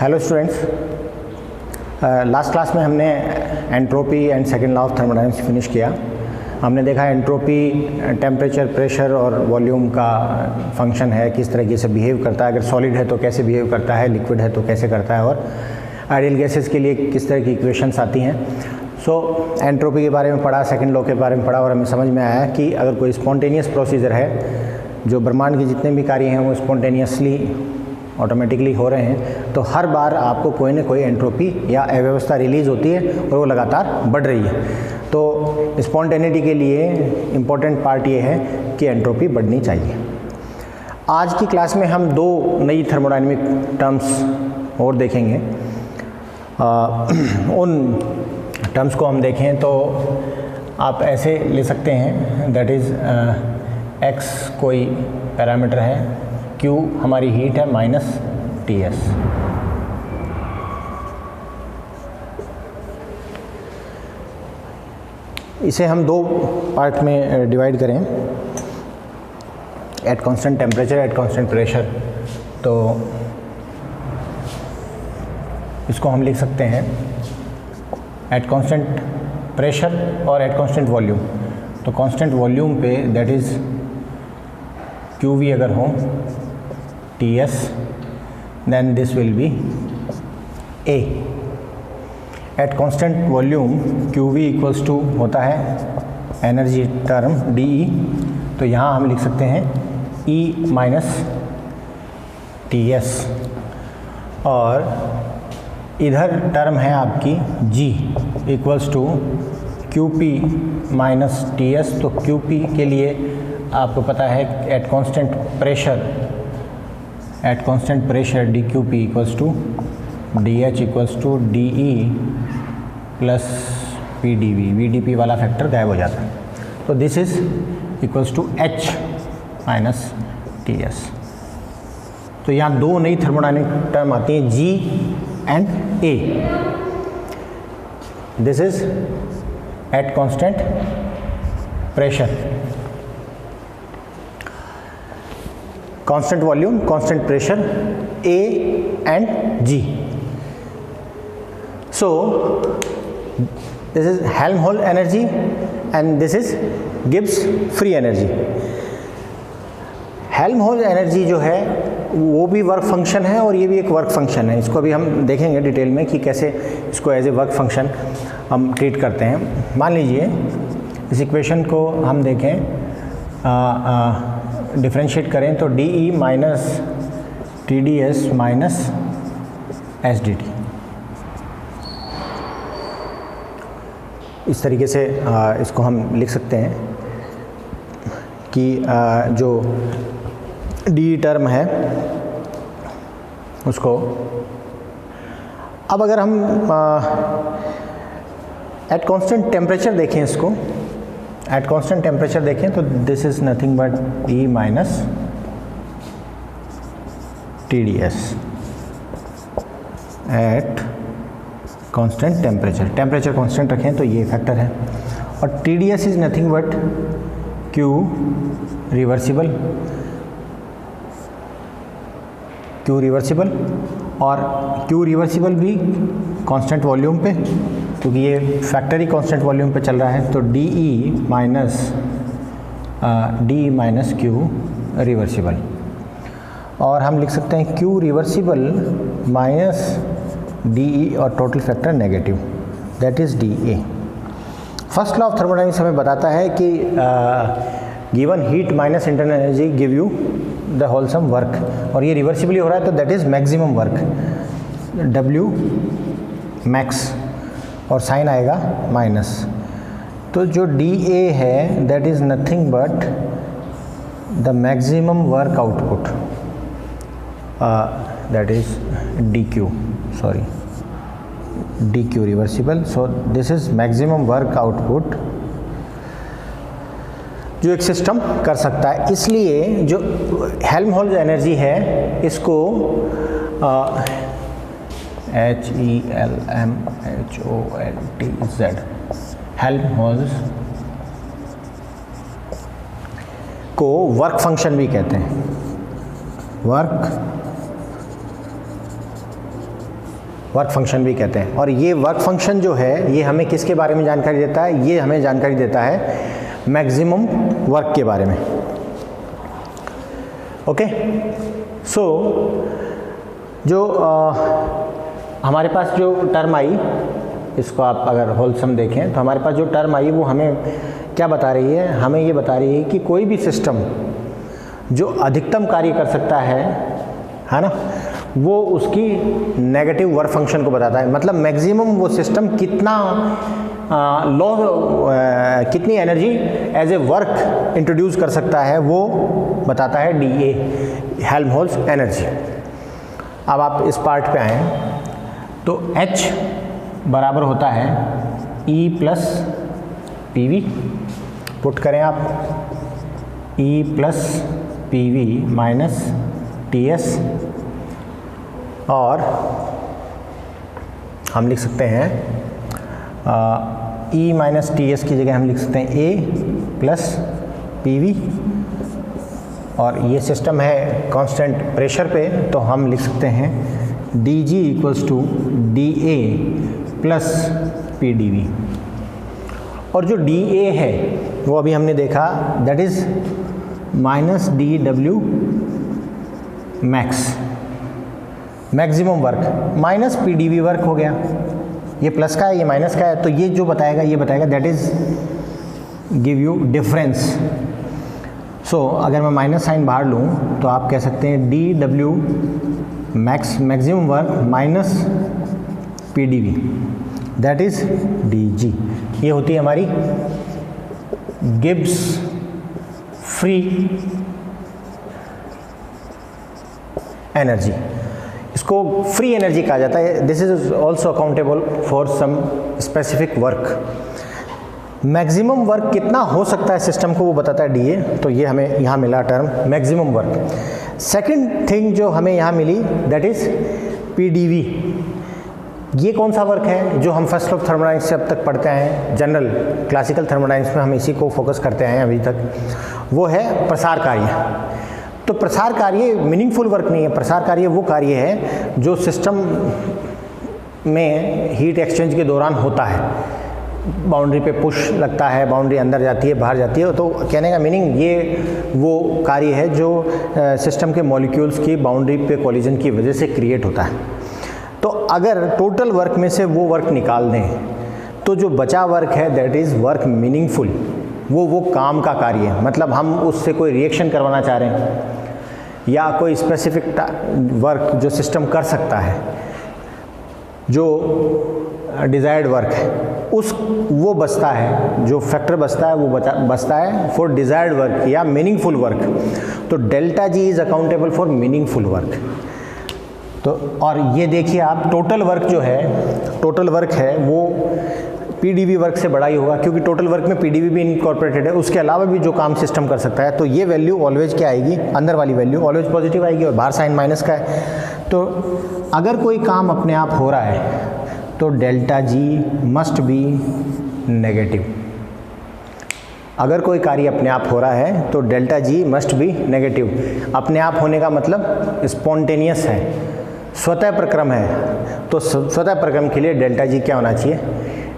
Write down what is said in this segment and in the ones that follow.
Hello students, last class में हमने entropy and second law of thermodynamics finish किया। हमने देखा एंट्रोपी टेम्परेचर, प्रेशर और वॉल्यूम का फंक्शन है, किस तरीके से बिहेव करता है। अगर सॉलिड है तो कैसे बिहेव करता है, लिक्विड है तो कैसे करता है, और आइडियल गैसेस के लिए किस तरह की इक्वेशंस आती हैं। एंट्रोपी के बारे में पढ़ा, सेकंड लॉ के बारे में पढ़ा, और हमें समझ में आया कि अगर कोई स्पॉन्टेनियस प्रोसीजर है, जो ब्रह्मांड के जितने भी कार्य हैं वो स्पॉन्टेनियसली ऑटोमेटिकली हो रहे हैं, तो हर बार आपको कोई ना कोई एंट्रोपी या अव्यवस्था रिलीज़ होती है और वो लगातार बढ़ रही है। तो स्पॉन्टेनिटी के लिए इम्पोर्टेंट पार्ट ये है कि एंट्रोपी बढ़नी चाहिए। आज की क्लास में हम दो नई थर्मोडायनेमिक टर्म्स और देखेंगे। उन टर्म्स को हम देखें तो आप ऐसे ले सकते हैं, दैट इज़ x कोई पैरामीटर है, q हमारी हीट है, माइनस Ts। इसे हम दो पार्ट में डिवाइड करें, at constant temperature, at constant pressure. तो इसको हम लिख सकते हैं एट कांस्टेंट प्रेशर और एट कांस्टेंट वॉल्यूम। तो कांस्टेंट वॉल्यूम पे दैट इज़ QV अगर हो Ts, then this will be A। At constant volume QV equals to होता है एनर्जी टर्म DE, तो यहाँ हम लिख सकते हैं E माइनस Ts, और इधर टर्म है आपकी G equals to QP minus Ts। तो QP के लिए आपको पता है एट constant pressure dQP equals to DH equals to DE plus PdV। VdP वाला फैक्टर गायब हो जाता है, तो this is equals to H minus Ts। तो यहाँ दो नई थर्मोडायनेमिक टर्म आती हैं, G and A। This is eight constant pressure, constant volume, constant pressure, A and G। So this is Helmholtz energy and this is Gibbs free energy. Helmholtz energy जो है वो भी वर्क फंक्शन है और ये भी एक वर्क फंक्शन है। इसको अभी हम देखेंगे डिटेल में कि कैसे इसको एज ए वर्क फंक्शन हम ट्रीट करते हैं। मान लीजिए इस इक्वेशन को हम देखें, डिफरेंशिएट करें तो DE minus TdS minus SdT। इस तरीके से इसको हम लिख सकते हैं कि जो DE टर्म है उसको, अब अगर हम एट कांस्टेंट टेम्परेचर देखें, इसको एट कांस्टेंट टेम्परेचर देखें तो this is nothing but E minus TdS eight constant temperature. Temperature constant रखें तो ये फैक्टर है, और TdS is nothing but Q reversible, और Q रिवर्सिबल भी कांस्टेंट वॉल्यूम पे, क्योंकि ये फैक्टर ही कांस्टेंट वॉल्यूम पे चल रहा है। तो DE माइनस Q रिवर्सिबल, और हम लिख सकते हैं Q रिवर्सिबल माइनस DE और total factor negative, that is DA। First law of thermodynamics हमें बताता है कि given heat minus internal energy give you the wholesome work, और ये रिवर्सिबली हो रहा है तो that is maximum work, W max, और साइन आएगा माइनस। तो जो DA है that is nothing but the maximum work output, that is DQ reversible. So this is maximum work output जो एक सिस्टम कर सकता है। इसलिए जो हेल्महोल्ट्ज़ एनर्जी है इसको HELMHOLTZ, हेल्महोल्ट्ज़ को वर्क फंक्शन भी कहते हैं, वर्क वर्क फंक्शन भी कहते हैं। और ये वर्क फंक्शन जो है ये हमें किसके बारे में जानकारी देता है? ये हमें जानकारी देता है मैक्सिमम वर्क के बारे में। ओके, सो जो हमारे पास जो टर्म आई, इसको आप अगर होलसम देखें तो हमारे पास जो टर्म आई वो हमें क्या बता रही है? हमें ये बता रही है कि कोई भी सिस्टम जो अधिकतम कार्य कर सकता है ना, वो उसकी नेगेटिव वर्क फंक्शन को बताता है। मतलब मैक्सिमम वो सिस्टम कितना कितनी energy as a work introduce कर सकता है वो बताता है DA, हेल्महोल्ट्ज़ एनर्जी। अब आप इस पार्ट पे आएँ तो H बराबर होता है E प्लस PV। पुट करें आप E plus PV minus TS, और हम लिख सकते हैं E माइनस TS की जगह हम लिख सकते हैं A प्लस PV, और ये सिस्टम है कांस्टेंट प्रेशर पे तो हम लिख सकते हैं DG equals to DA plus PdV। और जो DA है वो अभी हमने देखा that is minus DW max, maximum work, minus PdV work हो गया। ये प्लस का है, ये माइनस का है, तो ये जो बताएगा ये बताएगा that is give you difference. So अगर मैं माइनस साइन बाहर लूँ तो आप कह सकते हैं DW max, maximum work, minus PdV that is DG। ये होती है हमारी गिब्स फ्री एनर्जी। इसको फ्री एनर्जी कहा जाता है। This is also accountable for some specific work. Maximum work कितना हो सकता है सिस्टम को वो बताता है DA, तो ये हमें यहाँ मिला term maximum work. Second thing जो हमें यहाँ मिली दैट इज़ PdV। ये कौन सा वर्क है जो हम फर्स्ट ऑफ थर्मोडायनेमिक्स से अब तक पढ़ते हैं, जनरल क्लासिकल थर्मोडायनेमिक्स में हम इसी को फोकस करते हैं अभी तक, वो है प्रसार कार्य। तो प्रसार कार्य मीनिंगफुल वर्क नहीं है, प्रसार कार्य वो कार्य है जो सिस्टम में हीट एक्सचेंज के दौरान होता है। बाउंड्री पे पुश लगता है, बाउंड्री अंदर जाती है, बाहर जाती है, तो कहने का मीनिंग ये वो कार्य है जो सिस्टम के मॉलिक्यूल्स की बाउंड्री पे कोलिजन की वजह से क्रिएट होता है। तो अगर टोटल वर्क में से वो वर्क निकाल दें तो जो बचा वर्क है दैट इज़ वर्क मीनिंगफुल, वो काम का कार्य है। मतलब हम उससे कोई रिएक्शन करवाना चाह रहे हैं या कोई स्पेसिफिक वर्क जो सिस्टम कर सकता है, जो डिज़ायर्ड वर्क है, उस वो बचता है, जो फैक्टर बचता है वो बचता है फॉर डिज़ायर्ड वर्क या मीनिंगफुल वर्क। तो delta G is accountable for meaningful work. तो और ये देखिए आप टोटल वर्क जो है, टोटल वर्क है वो PdV वर्क से बड़ा ही होगा, क्योंकि टोटल वर्क में PdV भी इनकॉर्पोरेटेड है। उसके अलावा भी जो काम सिस्टम कर सकता है, तो ये वैल्यू ऑलवेज क्या आएगी, अंदर वाली वैल्यू ऑलवेज पॉजिटिव आएगी, और बाहर साइन माइनस का है। तो अगर कोई काम अपने आप हो रहा है तो delta G must be negative. अगर कोई कार्य अपने आप हो रहा है तो delta G must be negative. अपने आप होने का मतलब स्पॉन्टेनियस है, स्वतः प्रक्रम है, तो स्वतः प्रक्रम के लिए डेल्टा G क्या होना चाहिए,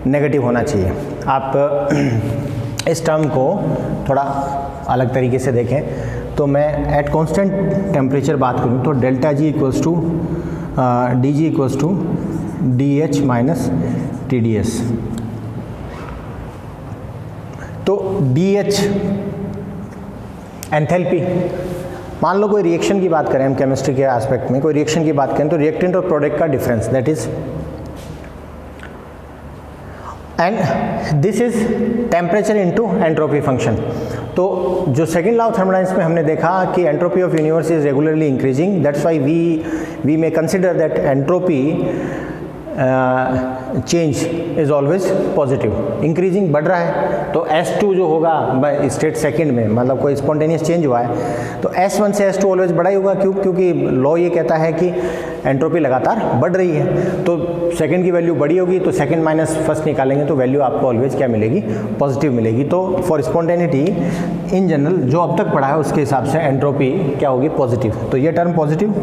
नेगेटिव होना चाहिए। आप इस टर्म को थोड़ा अलग तरीके से देखें तो मैं एट कांस्टेंट टेम्परेचर बात करूं तो delta G equals to DG equals to DH minus TdS। तो DH एंथैल्पी, मान लो कोई रिएक्शन की बात करें, हम केमिस्ट्री के एस्पेक्ट में कोई रिएक्शन की बात करें तो रिएक्टेंट और प्रोडक्ट का difference that is, and this is temperature into entropy function. तो जो सेकंड लॉ ऑफ थर्मोडायनेमिक्स में हमने देखा कि entropy of universe is regularly increasing, that's why we may consider that entropy change is always positive. Increasing बढ़ रहा है तो S2 जो होगा स्टेट सेकंड में, मतलब कोई स्पॉन्टेनियस चेंज हुआ है तो S1 से S2 ऑलवेज बड़ा ही होगा। क्योंकि लॉ ये कहता है कि एंट्रोपी लगातार बढ़ रही है, तो सेकंड की वैल्यू बड़ी होगी तो सेकंड माइनस फर्स्ट निकालेंगे तो वैल्यू आपको ऑलवेज क्या मिलेगी, पॉजिटिव मिलेगी। तो फॉर स्पॉन्टेनिटी इन जनरल जो अब तक पढ़ा है उसके हिसाब से एंट्रोपी क्या होगी, पॉजिटिव। तो ये term positive.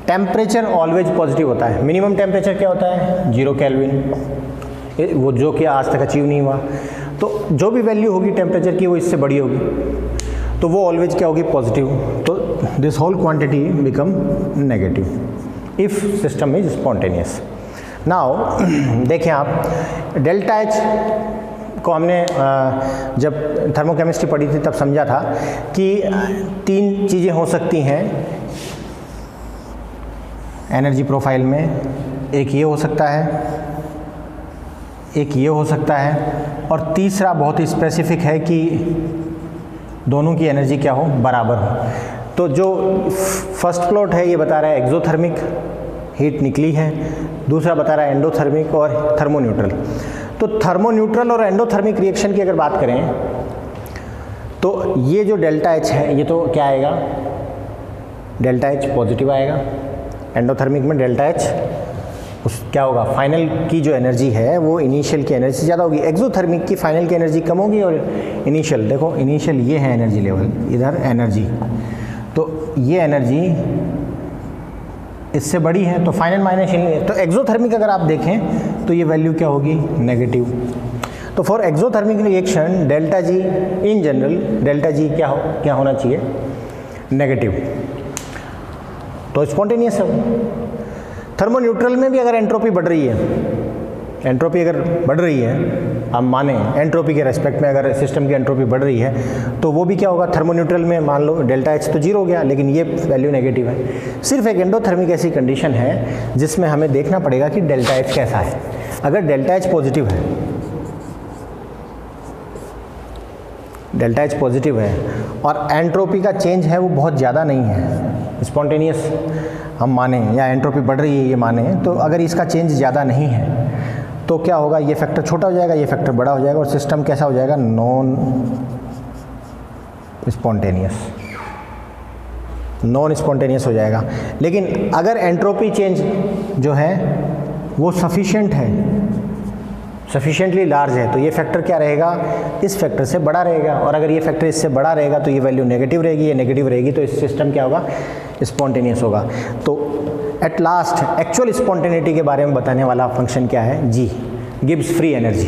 Temperature always positive होता है। मिनिमम टेम्परेचर क्या होता है? 0 केल्विन, वो जो कि आज तक अचीव नहीं हुआ। तो जो भी वैल्यू होगी टेम्परेचर की वो इससे बड़ी होगी, तो वो ऑलवेज क्या होगी? पॉजिटिव। तो this whole quantity become negative if system is spontaneous. Now देखें आप, डेल्टा एच को हमने जब थर्मोकेमिस्ट्री पढ़ी थी तब समझा था कि 3 चीज़ें हो सकती हैं एनर्जी प्रोफाइल में। एक ये हो सकता है, एक ये हो सकता है, और तीसरा बहुत ही स्पेसिफिक है कि दोनों की एनर्जी क्या हो? बराबर हो। तो जो फर्स्ट प्लॉट है ये बता रहा है एक्सोथर्मिक हीट निकली है, दूसरा बता रहा है एंडोथर्मिक और थर्मोन्यूट्रल। तो थर्मोन्यूट्रल और एंडोथर्मिक रिएक्शन की अगर बात करें तो ये जो डेल्टा एच है ये तो क्या आएगा? डेल्टा एच पॉजिटिव आएगा। एंडोथर्मिक में डेल्टा एच उस क्या होगा? फाइनल की जो एनर्जी है वो इनिशियल की एनर्जी से ज़्यादा होगी। एक्सोथर्मिक की फाइनल की एनर्जी कम होगी और इनिशियल, देखो इनिशियल ये है एनर्जी लेवल, इधर एनर्जी, तो ये एनर्जी इससे बड़ी है, तो फाइनल माइनस इनिशियल। तो एक्सोथर्मिक अगर आप देखें तो ये वैल्यू क्या होगी? नेगेटिव। तो for exothermic reaction delta G in general, delta G क्या होना चाहिए? नेगेटिव। तो स्पॉन्टेनियस है। थर्मोन्यूट्रल में भी अगर एंट्रोपी बढ़ रही है, एंट्रोपी अगर बढ़ रही है, हम माने एंट्रोपी के रेस्पेक्ट में अगर सिस्टम की एंट्रोपी बढ़ रही है तो वो भी क्या होगा? थर्मोन्यूट्रल में मान लो डेल्टा एच तो 0 हो गया लेकिन ये वैल्यू नेगेटिव है। सिर्फ एक एंडोथर्मिक ऐसी कंडीशन है जिसमें हमें देखना पड़ेगा कि डेल्टा एच कैसा है। अगर डेल्टा एच पॉजिटिव है, डेल्टा एच पॉजिटिव है और एंट्रोपी का चेंज है वो बहुत ज़्यादा नहीं है, स्पॉन्टेनियस हम माने या एंट्रोपी बढ़ रही है ये माने, तो अगर इसका चेंज ज़्यादा नहीं है तो क्या होगा? ये फैक्टर छोटा हो जाएगा, ये फैक्टर बड़ा हो जाएगा और सिस्टम कैसा हो जाएगा? नॉन स्पॉन्टेनियस, नॉन स्पॉन्टेनियस हो जाएगा। लेकिन अगर एंट्रोपी चेंज जो है वो सफिशिएंट है, सफिशिएंटली लार्ज है, तो ये फैक्टर क्या रहेगा? इस फैक्टर से बड़ा रहेगा, और अगर ये फैक्टर इससे बड़ा रहेगा तो ये वैल्यू नेगेटिव रहेगी, ये नेगेटिव रहेगी तो इस सिस्टम क्या होगा? स्पॉन्टेनियस होगा। तो एट लास्ट एक्चुअल स्पॉन्टेनिटी के बारे में बताने वाला फंक्शन क्या है? जी, गिब्स फ्री एनर्जी।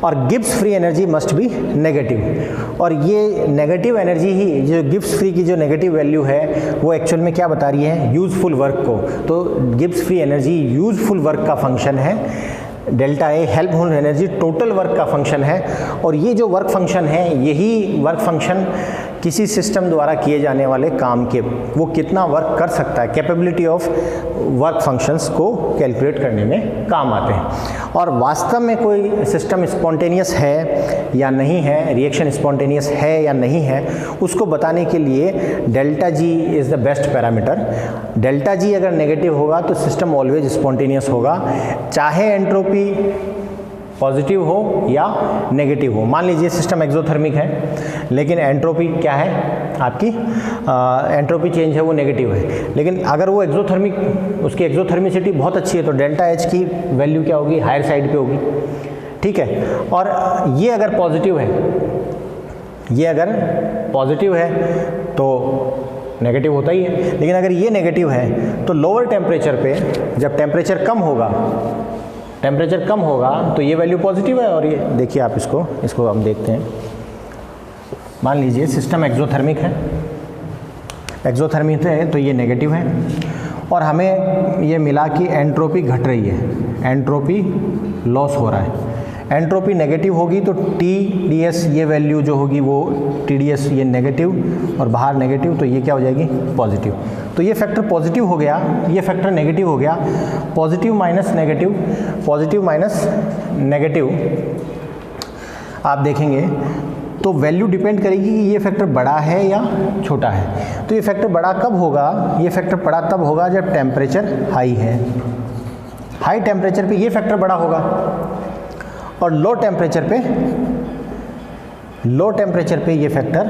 और Gibbs free energy must be negative, और ये नेगेटिव एनर्जी ही जो गिब्स फ्री की जो नेगेटिव वैल्यू है वो एक्चुअल में क्या बता रही है? यूज़फुल वर्क को। तो Gibbs free energy useful work का फंक्शन है, delta A helpful energy total work का फंक्शन है, और ये जो वर्क फंक्शन है यही वर्क फंक्शन किसी सिस्टम द्वारा किए जाने वाले काम के वो कितना वर्क कर सकता है, कैपेबिलिटी ऑफ वर्क फंक्शंस को कैलकुलेट करने में काम आते हैं। और वास्तव में कोई सिस्टम स्पॉन्टेनियस है या नहीं है, रिएक्शन स्पॉन्टेनियस है या नहीं है, उसको बताने के लिए delta G is the best parameter. Delta G अगर नेगेटिव होगा तो सिस्टम ऑलवेज स्पॉन्टेनियस होगा, चाहे एंट्रोपी पॉजिटिव हो या नेगेटिव हो। मान लीजिए सिस्टम एक्सोथर्मिक है लेकिन एंट्रोपी क्या है आपकी? एंट्रोपी चेंज है वो नेगेटिव है, लेकिन अगर वो एक्सोथर्मिक, उसकी एक्सोथर्मिसिटी बहुत अच्छी है तो डेल्टा एच की वैल्यू क्या होगी? हायर साइड पे होगी, ठीक है। और ये अगर पॉजिटिव है, ये अगर पॉजिटिव है तो नेगेटिव होता ही है, लेकिन अगर ये नेगेटिव है तो लोअर टेम्परेचर पे जब टेम्परेचर कम होगा, टेम्परेचर कम होगा तो ये वैल्यू पॉजिटिव है। और ये देखिए आप इसको हम देखते हैं। मान लीजिए सिस्टम एक्सोथर्मिक है, एक्सोथर्मिक है तो ये नेगेटिव है, और हमें ये मिला कि एंट्रोपी घट रही है, एंट्रोपी लॉस हो रहा है। एंट्रोपी नेगेटिव होगी तो TdS ये वैल्यू जो होगी वो TdS ये नेगेटिव और बाहर नेगेटिव, तो ये क्या हो जाएगी? पॉजिटिव। तो ये फैक्टर पॉजिटिव हो गया, ये फैक्टर नेगेटिव हो गया। Positive minus negative, positive minus negative आप देखेंगे तो वैल्यू डिपेंड करेगी कि ये फैक्टर बड़ा है या छोटा है। तो ये फैक्टर बड़ा कब होगा? ये फैक्टर बड़ा तब होगा जब टेम्परेचर हाई है। हाई टेम्परेचर पे ये फैक्टर बड़ा होगा, और लो टेम्परेचर पे ये फैक्टर,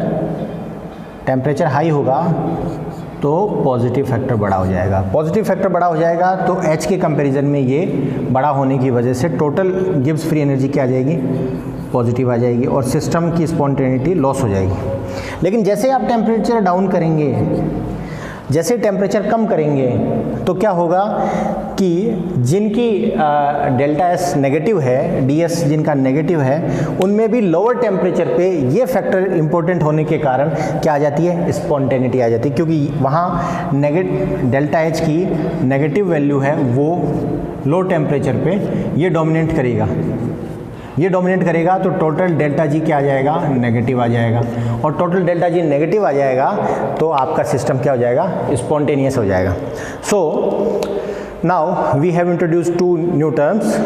टेम्परेचर हाई होगा तो पॉजिटिव फैक्टर बड़ा हो जाएगा। पॉजिटिव फैक्टर बड़ा हो जाएगा तो H के कंपैरिजन में ये बड़ा होने की वजह से टोटल गिब्स फ्री एनर्जी क्या आ जाएगी? पॉजिटिव आ जाएगी, और सिस्टम की स्पॉन्टेनिटी लॉस हो जाएगी। लेकिन जैसे आप टेम्परेचर डाउन करेंगे जैसे टेम्परेचर कम करेंगे तो क्या होगा कि जिनकी डेल्टा एस नेगेटिव है, डी एस जिनका नेगेटिव है, उनमें भी लोअर टेम्परेचर पे ये फैक्टर इंपॉर्टेंट होने के कारण क्या आ जाती है, स्पॉन्टेनिटी आ जाती है, क्योंकि वहाँ डेल्टा एच की नेगेटिव वैल्यू है वो लो टेम्परेचर पे ये डोमिनेट करेगा, ये डोमिनेट करेगा तो टोटल डेल्टा जी क्या आ जाएगा, नेगेटिव आ जाएगा, और टोटल डेल्टा जी नेगेटिव आ जाएगा तो आपका सिस्टम क्या हो जाएगा, स्पॉन्टेनियस हो जाएगा। So now we have introduced two new terms,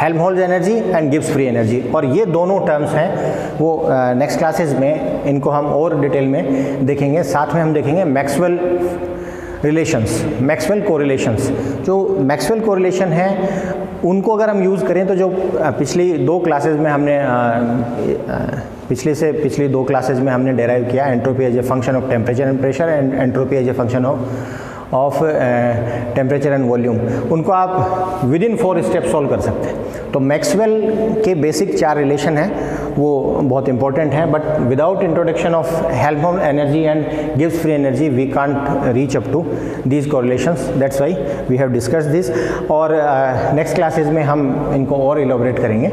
Helmholtz energy and Gibbs free energy, और ये दोनों टर्म्स हैं वो नेक्स्ट क्लासेस में इनको हम और डिटेल में देखेंगे। साथ में हम देखेंगे मैक्सवेल रिलेशंस, मैक्सवेल कोरिलेशंस। जो मैक्सवेल कोरिलेशन है उनको अगर हम यूज़ करें तो जो पिछली दो क्लासेस में हमने पिछली दो क्लासेस में हमने डेराइव किया, entropy as a function of temperature and pressure and entropy as a function of temperature and volume, उनको आप विद इन 4 स्टेप सॉल्व कर सकते हैं। तो मैक्सवेल के बेसिक 4 रिलेशन हैं वो बहुत इंपॉर्टेंट है, but without introduction of Helmholtz energy and Gibbs free energy we can't reach up to these correlations, that's why we have discussed this, और नेक्स्ट क्लासेस में हम इनको और इलैबोरेट करेंगे।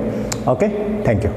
Okay, thank you.